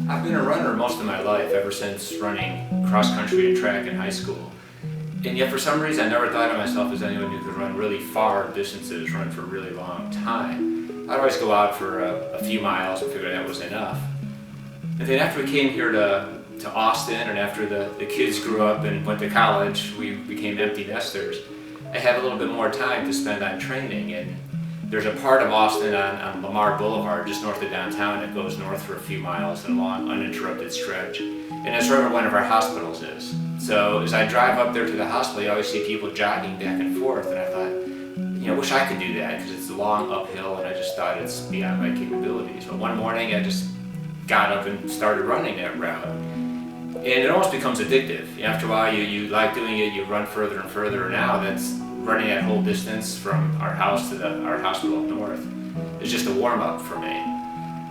I've been a runner most of my life, ever since running cross-country and track in high school. And yet for some reason I never thought of myself as anyone who could run really far distances, run for a really long time. I'd always go out for a few miles and figure that was enough. And then after we came here to Austin, and after the kids grew up and went to college, we became empty nesters, I had a little bit more time to spend on training. And there's a part of Austin on Lamar Boulevard, just north of downtown, that goes north for a few miles in a long, uninterrupted stretch. And that's where one of our hospitals is. So as I drive up there to the hospital, you always see people jogging back and forth, and I thought, I wish I could do that, because it's a long uphill, and I just thought it's beyond my capabilities. But one morning I just got up and started running that route. And it almost becomes addictive. After a while you like doing it, you run further and further. Now that's running that whole distance from our house to our hospital up north is just a warm-up for me.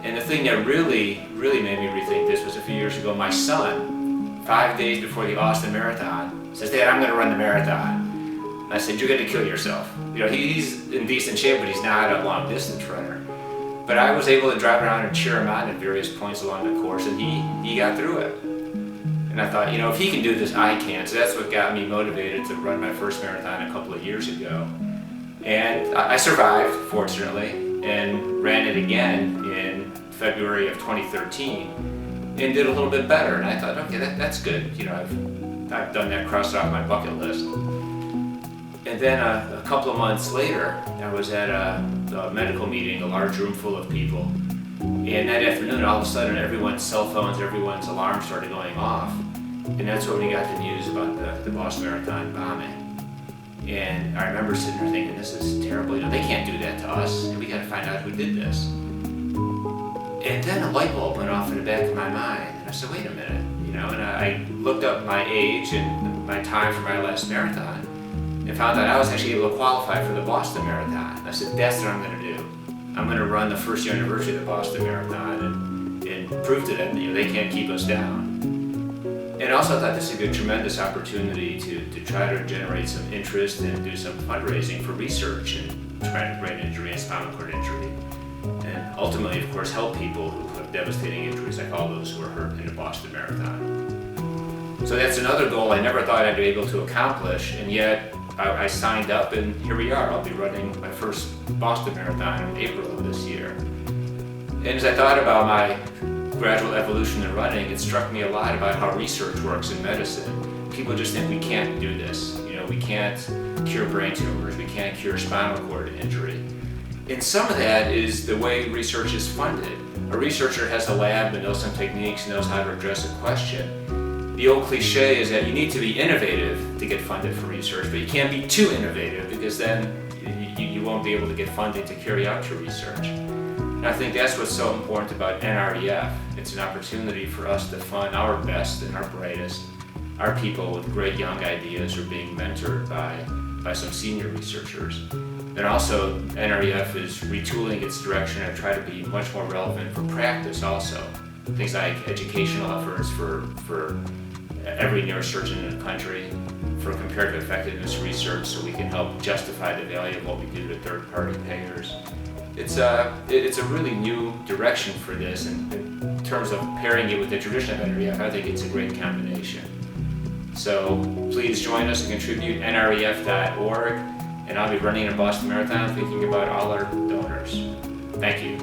And the thing that really made me rethink this was a few years ago. My son, 5 days before the Austin Marathon, says, "Dad, I'm going to run the marathon." And I said, "You're going to kill yourself." He's in decent shape, but he's not a long-distance runner. But I was able to drive around and cheer him on at various points along the course, and he got through it. And I thought, if he can do this, I can. So that's what got me motivated to run my first marathon a couple of years ago. And I survived, fortunately, and ran it again in February of 2013 and did a little bit better. And I thought, okay, that's good. I've done that, crossed off my bucket list. And then a couple of months later, I was at a medical meeting, a large room full of people. And that afternoon, all of a sudden, everyone's cell phones, everyone's alarms started going off. And that's when we got the news about the Boston Marathon bombing. And I remember sitting there thinking, this is terrible. They can't do that to us, and we got to find out who did this. And then a light bulb went off in the back of my mind, and I said, wait a minute, and I looked up my age and my time for my last marathon, and found out I was actually able to qualify for the Boston Marathon. And I said, that's what I'm going to do. I'm going to run the first year anniversary of the Boston Marathon and prove to them that they can't keep us down. And also I thought this would be a tremendous opportunity to try to generate some interest and do some fundraising for research in traumatic brain injury and spinal cord injury. And ultimately, of course, help people who have devastating injuries like all those who were hurt in the Boston Marathon. So that's another goal I never thought I'd be able to accomplish, and yet I signed up, and here we are. I'll be running my first Boston Marathon in April of this year. And as I thought about my gradual evolution in running, it struck me a lot about how research works in medicine. People just think we can't do this. We can't cure brain tumors, we can't cure spinal cord injury. And some of that is the way research is funded. A researcher has a lab and knows some techniques, knows how to address a question. The old cliche is that you need to be innovative to get funded for research, but you can't be too innovative, because then you won't be able to get funding to carry out your research. And I think that's what's so important about NREF. It's an opportunity for us to fund our best and our brightest, our people with great young ideas who are being mentored by some senior researchers. And also, NREF is retooling its direction and try to be much more relevant for practice also. Things like educational efforts for every neurosurgeon in the country, for comparative effectiveness research, so we can help justify the value of what we do to third-party payers. It's a really new direction for this, and in terms of pairing it with the tradition of NREF, I think it's a great combination. So please join us and contribute, nref.org, and I'll be running a Boston Marathon thinking about all our donors. Thank you.